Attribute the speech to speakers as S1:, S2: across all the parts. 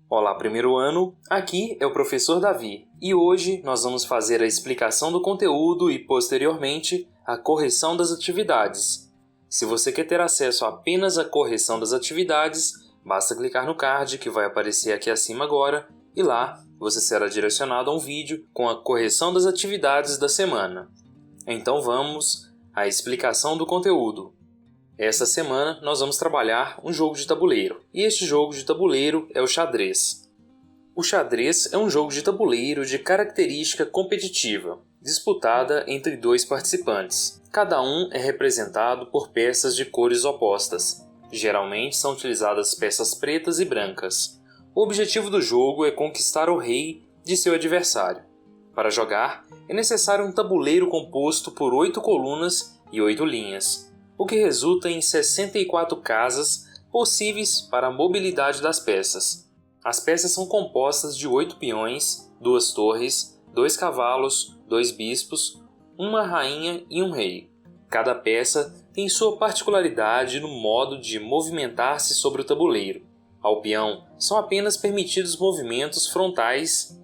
S1: Olá, primeiro ano, aqui é o professor Davi e hoje nós vamos fazer a explicação do conteúdo e, posteriormente, a correção das atividades. Se você quer ter acesso apenas à correção das atividades, basta clicar no card que vai aparecer aqui acima agora e lá você será direcionado a um vídeo com a correção das atividades da semana. Então vamos à explicação do conteúdo. Esta semana nós vamos trabalhar um jogo de tabuleiro, e este jogo de tabuleiro é o xadrez. O xadrez é um jogo de tabuleiro de característica competitiva, disputada entre dois participantes. Cada um é representado por peças de cores opostas. Geralmente são utilizadas peças pretas e brancas. O objetivo do jogo é conquistar o rei de seu adversário. Para jogar, é necessário um tabuleiro composto por 8 colunas e 8 linhas, o que resulta em 64 casas possíveis para a mobilidade das peças. As peças são compostas de 8 peões, 2 torres, 2 cavalos, 2 bispos, uma rainha e um rei. Cada peça tem sua particularidade no modo de movimentar-se sobre o tabuleiro. Ao peão são apenas permitidos movimentos frontais,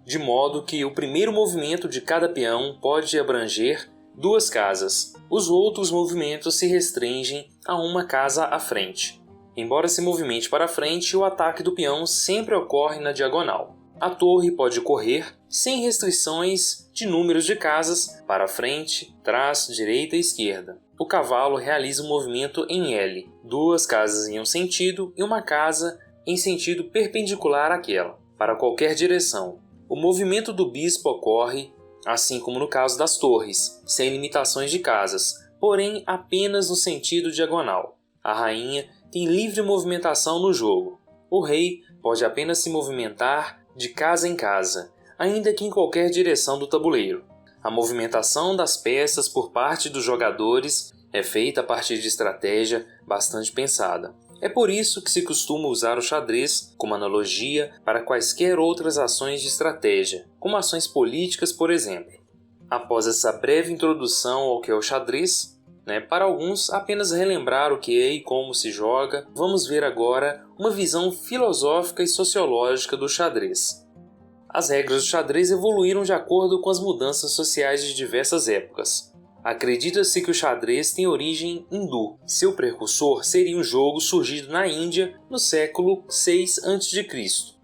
S1: de modo que o primeiro movimento de cada peão pode abranger 2 casas. Os outros movimentos se restringem a uma casa à frente. Embora se movimente para frente, o ataque do peão sempre ocorre na diagonal. A torre pode correr sem restrições de números de casas para frente, trás, direita e esquerda. O cavalo realiza um movimento em L, 2 casas em um sentido e uma casa em sentido perpendicular àquela, para qualquer direção. O movimento do bispo ocorre assim como no caso das torres, sem limitações de casas, porém apenas no sentido diagonal. A rainha tem livre movimentação no jogo. O rei pode apenas se movimentar de casa em casa, ainda que em qualquer direção do tabuleiro. A movimentação das peças por parte dos jogadores é feita a partir de estratégia bastante pensada. É por isso que se costuma usar o xadrez como analogia para quaisquer outras ações de estratégia, como ações políticas, por exemplo. Após essa breve introdução ao que é o xadrez, para alguns apenas relembrar o que é e como se joga, vamos ver agora uma visão filosófica e sociológica do xadrez. As regras do xadrez evoluíram de acordo com as mudanças sociais de diversas épocas. Acredita-se que o xadrez tem origem hindu. Seu precursor seria um jogo surgido na Índia no século VI a.C.,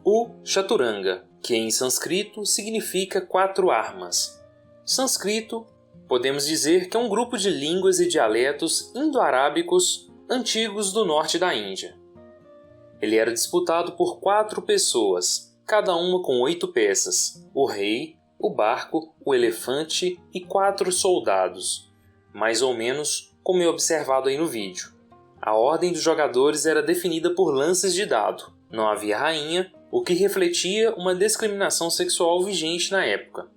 S1: o chaturanga, que em sânscrito significa 4 armas. Sânscrito, podemos dizer que é um grupo de línguas e dialetos indo-arábicos antigos do norte da Índia. Ele era disputado por 4 pessoas, cada uma com 8 peças: o rei, o barco, o elefante e 4 soldados, mais ou menos como é observado aí no vídeo. A ordem dos jogadores era definida por lances de dado. Não havia rainha, o que refletia uma discriminação sexual vigente na época.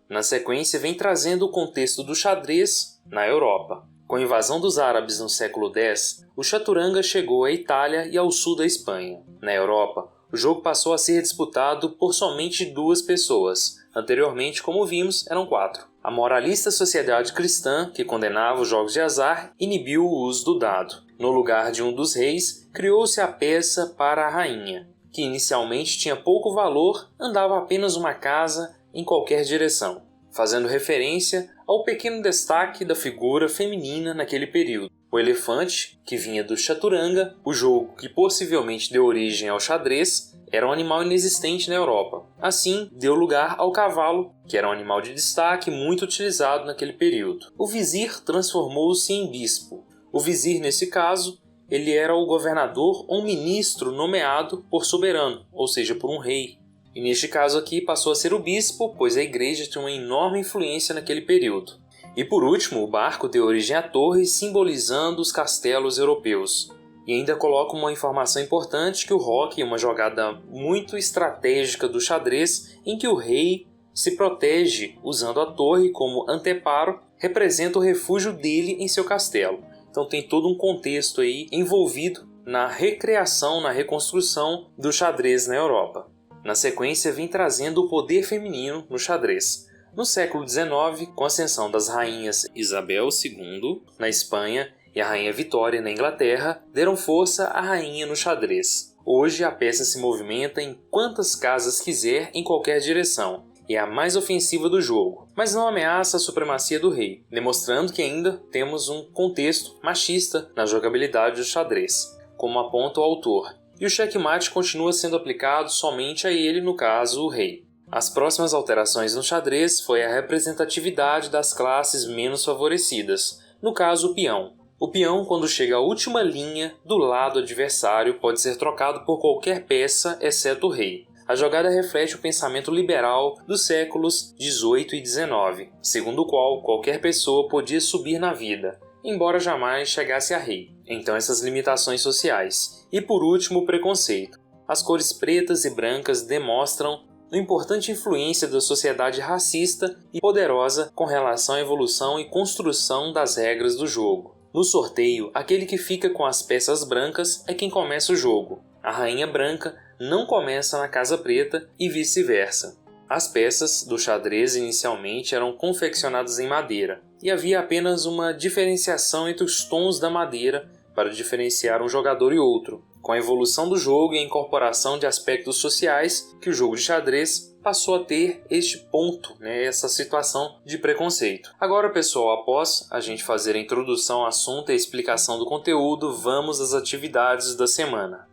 S1: Na sequência vem trazendo o contexto do xadrez na Europa. Com a invasão dos árabes no século X, o chaturanga chegou à Itália e ao sul da Espanha. Na Europa, o jogo passou a ser disputado por somente 2 pessoas. Anteriormente, como vimos, eram 4. A moralista sociedade cristã, que condenava os jogos de azar, inibiu o uso do dado. No lugar de um dos reis, criou-se a peça para a rainha, que inicialmente tinha pouco valor, andava apenas uma casa em qualquer direção, fazendo referência ao pequeno destaque da figura feminina naquele período. O elefante, que vinha do chaturanga, o jogo que possivelmente deu origem ao xadrez, era um animal inexistente na Europa. Assim, deu lugar ao cavalo, que era um animal de destaque muito utilizado naquele período. O vizir transformou-se em bispo. O vizir, nesse caso, ele era o governador ou ministro nomeado por soberano, ou seja, por um rei. E neste caso aqui passou a ser o bispo, pois a igreja tinha uma enorme influência naquele período. E por último, o barco deu origem à torre, simbolizando os castelos europeus. E ainda coloca uma informação importante que o roque é uma jogada muito estratégica do xadrez, em que o rei se protege usando a torre como anteparo, representa o refúgio dele em seu castelo. Então tem todo um contexto aí envolvido na recriação, na reconstrução do xadrez na Europa. Na sequência vem trazendo o poder feminino no xadrez. No século XIX, com a ascensão das rainhas Isabel II na Espanha e a rainha Vitória na Inglaterra, deram força à rainha no xadrez. Hoje a peça se movimenta em quantas casas quiser em qualquer direção, e é a mais ofensiva do jogo, mas não ameaça a supremacia do rei, demonstrando que ainda temos um contexto machista na jogabilidade do xadrez, como aponta o autor, e o checkmate continua sendo aplicado somente a ele, no caso, o rei. As próximas alterações no xadrez foi a representatividade das classes menos favorecidas, no caso o peão. O peão, quando chega à última linha do lado adversário, pode ser trocado por qualquer peça, exceto o rei. A jogada reflete o pensamento liberal dos séculos XVIII e XIX, segundo o qual qualquer pessoa podia subir na vida, embora jamais chegasse a rei. Então essas limitações sociais. E por último, o preconceito. As cores pretas e brancas demonstram uma importante influência da sociedade racista e poderosa com relação à evolução e construção das regras do jogo. No sorteio, aquele que fica com as peças brancas é quem começa o jogo. A rainha branca não começa na casa preta e vice-versa. As peças do xadrez inicialmente eram confeccionadas em madeira, e havia apenas uma diferenciação entre os tons da madeira para diferenciar um jogador e outro. Com a evolução do jogo e a incorporação de aspectos sociais, que o jogo de xadrez passou a ter este ponto, essa situação de preconceito. Agora, pessoal, após a gente fazer a introdução ao assunto e a explicação do conteúdo, vamos às atividades da semana.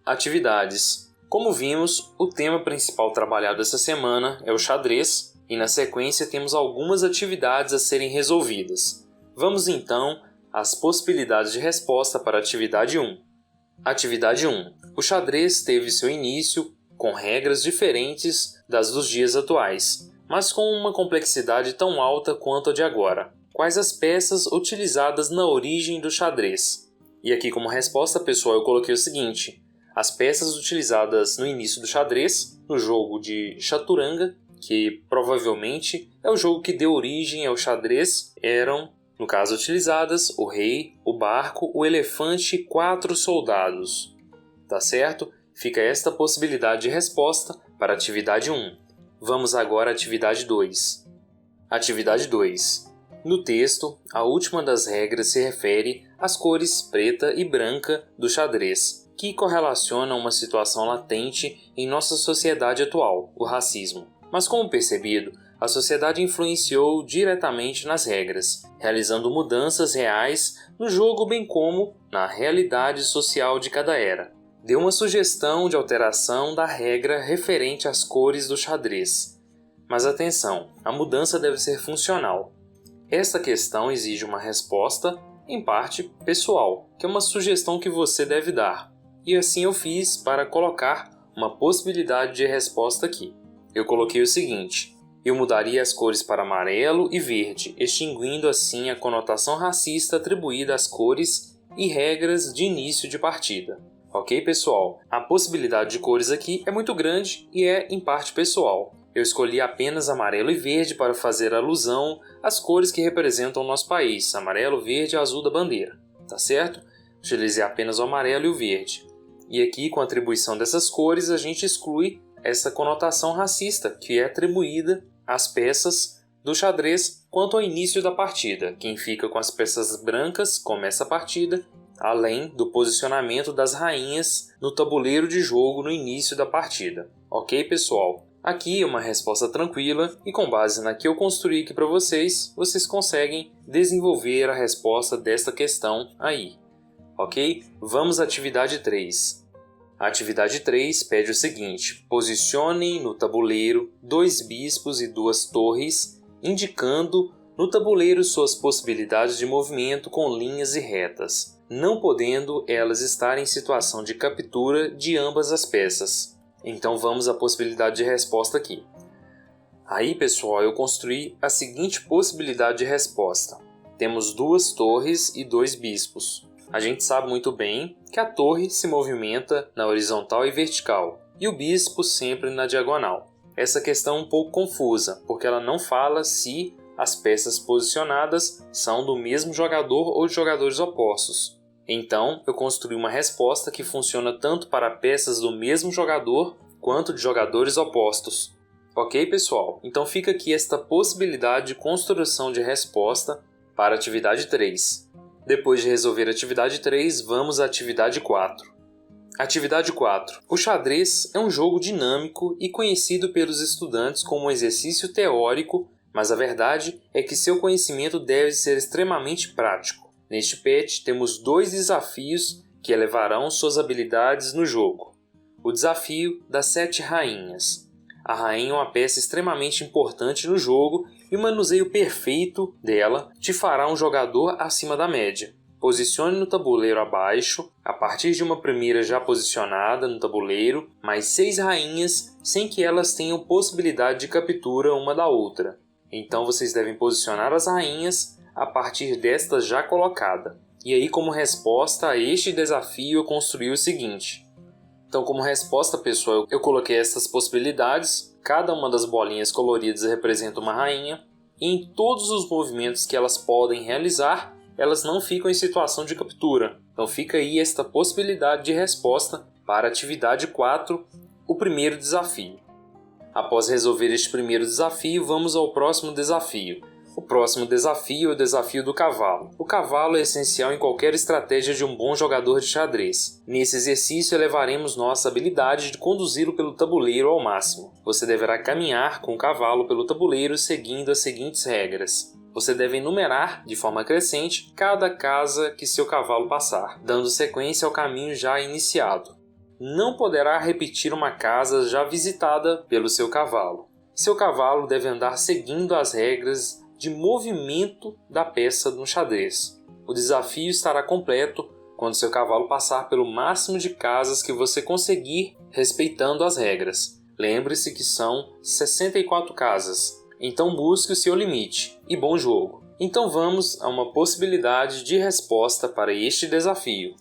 S1: Atividades. Como vimos, o tema principal trabalhado essa semana é o xadrez, e na sequência temos algumas atividades a serem resolvidas. Vamos então às possibilidades de resposta para a atividade 1. Atividade 1. O xadrez teve seu início com regras diferentes das dos dias atuais, mas com uma complexidade tão alta quanto a de agora. Quais as peças utilizadas na origem do xadrez? E aqui como resposta, pessoal, eu coloquei o seguinte: as peças utilizadas no início do xadrez, no jogo de chaturanga, que provavelmente é o jogo que deu origem ao xadrez, eram, no caso utilizadas, o rei, o barco, o elefante e 4 soldados. Tá certo? Fica esta possibilidade de resposta para a atividade 1. Vamos agora à atividade 2. Atividade 2. No texto, a última das regras se refere às cores preta e branca do xadrez, que correlacionam uma situação latente em nossa sociedade atual, o racismo. Mas como percebido, a sociedade influenciou diretamente nas regras, realizando mudanças reais no jogo bem como na realidade social de cada era. Deu uma sugestão de alteração da regra referente às cores do xadrez. Mas atenção, a mudança deve ser funcional. Esta questão exige uma resposta, em parte, pessoal, que é uma sugestão que você deve dar. E assim eu fiz para colocar uma possibilidade de resposta aqui. Eu coloquei o seguinte: eu mudaria as cores para amarelo e verde, extinguindo assim a conotação racista atribuída às cores e regras de início de partida. Ok, pessoal? A possibilidade de cores aqui é muito grande e é em parte pessoal. Eu escolhi apenas amarelo e verde para fazer alusão às cores que representam o nosso país, amarelo, verde e azul da bandeira, tá certo? Utilizei apenas o amarelo e o verde. E aqui, com a atribuição dessas cores, a gente exclui essa conotação racista que é atribuída às peças do xadrez quanto ao início da partida. Quem fica com as peças brancas começa a partida, além do posicionamento das rainhas no tabuleiro de jogo no início da partida. Ok, pessoal? Aqui é uma resposta tranquila e com base na que eu construí aqui para vocês, vocês conseguem desenvolver a resposta desta questão aí. Ok? Vamos à atividade 3. A atividade 3 pede o seguinte: posicionem no tabuleiro 2 bispos e 2 torres, indicando no tabuleiro suas possibilidades de movimento com linhas e retas, não podendo elas estar em situação de captura de ambas as peças. Então vamos à possibilidade de resposta aqui. Aí, pessoal, eu construí a seguinte possibilidade de resposta. Temos 2 torres e 2 bispos. A gente sabe muito bem que a torre se movimenta na horizontal e vertical, e o bispo sempre na diagonal. Essa questão é um pouco confusa, porque ela não fala se as peças posicionadas são do mesmo jogador ou de jogadores opostos. Então, eu construí uma resposta que funciona tanto para peças do mesmo jogador quanto de jogadores opostos. Ok, pessoal? Então fica aqui esta possibilidade de construção de resposta para a atividade 3. Depois de resolver a atividade 3, vamos à atividade 4. Atividade 4. O xadrez é um jogo dinâmico e conhecido pelos estudantes como um exercício teórico, mas a verdade é que seu conhecimento deve ser extremamente prático. Neste PET temos 2 desafios que elevarão suas habilidades no jogo. O desafio das 7 rainhas. A rainha é uma peça extremamente importante no jogo e o manuseio perfeito dela te fará um jogador acima da média. Posicione no tabuleiro abaixo, a partir de uma primeira já posicionada no tabuleiro, mais 6 rainhas sem que elas tenham possibilidade de captura uma da outra. Então vocês devem posicionar as rainhas a partir desta já colocada. E aí, como resposta a este desafio, eu construí o seguinte. Então, como resposta, pessoal, eu coloquei essas possibilidades. Cada uma das bolinhas coloridas representa uma rainha. E em todos os movimentos que elas podem realizar, elas não ficam em situação de captura. Então fica aí esta possibilidade de resposta para a atividade 4, o primeiro desafio. Após resolver este primeiro desafio, vamos ao próximo desafio. O próximo desafio é o desafio do cavalo. O cavalo é essencial em qualquer estratégia de um bom jogador de xadrez. Nesse exercício, elevaremos nossa habilidade de conduzi-lo pelo tabuleiro ao máximo. Você deverá caminhar com o cavalo pelo tabuleiro seguindo as seguintes regras. Você deve enumerar, de forma crescente, cada casa que seu cavalo passar, dando sequência ao caminho já iniciado. Não poderá repetir uma casa já visitada pelo seu cavalo. Seu cavalo deve andar seguindo as regras de movimento da peça no xadrez. O desafio estará completo quando seu cavalo passar pelo máximo de casas que você conseguir, respeitando as regras. Lembre-se que são 64 casas. Então busque o seu limite e bom jogo. Então vamos a uma possibilidade de resposta para este desafio.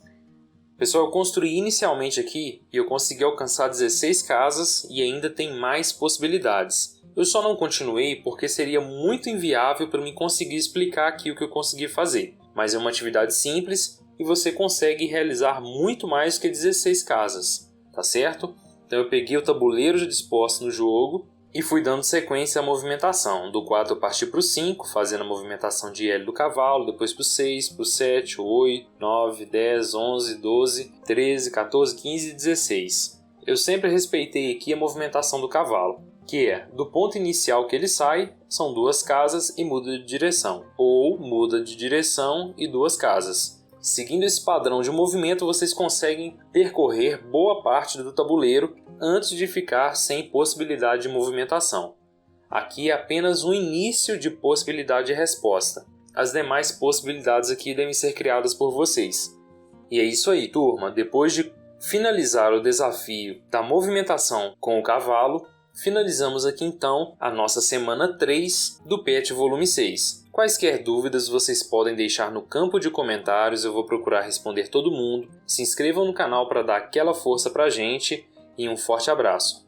S1: Pessoal, eu construí inicialmente aqui e eu consegui alcançar 16 casas e ainda tem mais possibilidades. Eu só não continuei porque seria muito inviável para mim conseguir explicar aqui o que eu consegui fazer. Mas é uma atividade simples e você consegue realizar muito mais que 16 casas, tá certo? Então eu peguei o tabuleiro já disposto no jogo e fui dando sequência à movimentação. Do 4 eu parti para o 5, fazendo a movimentação de L do cavalo, depois para o 6, para o 7, 8, 9, 10, 11, 12, 13, 14, 15 e 16. Eu sempre respeitei aqui a movimentação do cavalo, que é, do ponto inicial que ele sai, são 2 casas e muda de direção, ou muda de direção e 2 casas. Seguindo esse padrão de movimento, vocês conseguem percorrer boa parte do tabuleiro antes de ficar sem possibilidade de movimentação. Aqui é apenas um início de possibilidade de resposta. As demais possibilidades aqui devem ser criadas por vocês. E é isso aí, turma. Depois de finalizar o desafio da movimentação com o cavalo, finalizamos aqui então a nossa semana 3 do PET volume 6. Quaisquer dúvidas vocês podem deixar no campo de comentários, eu vou procurar responder todo mundo. Se inscrevam no canal para dar aquela força pra gente e um forte abraço.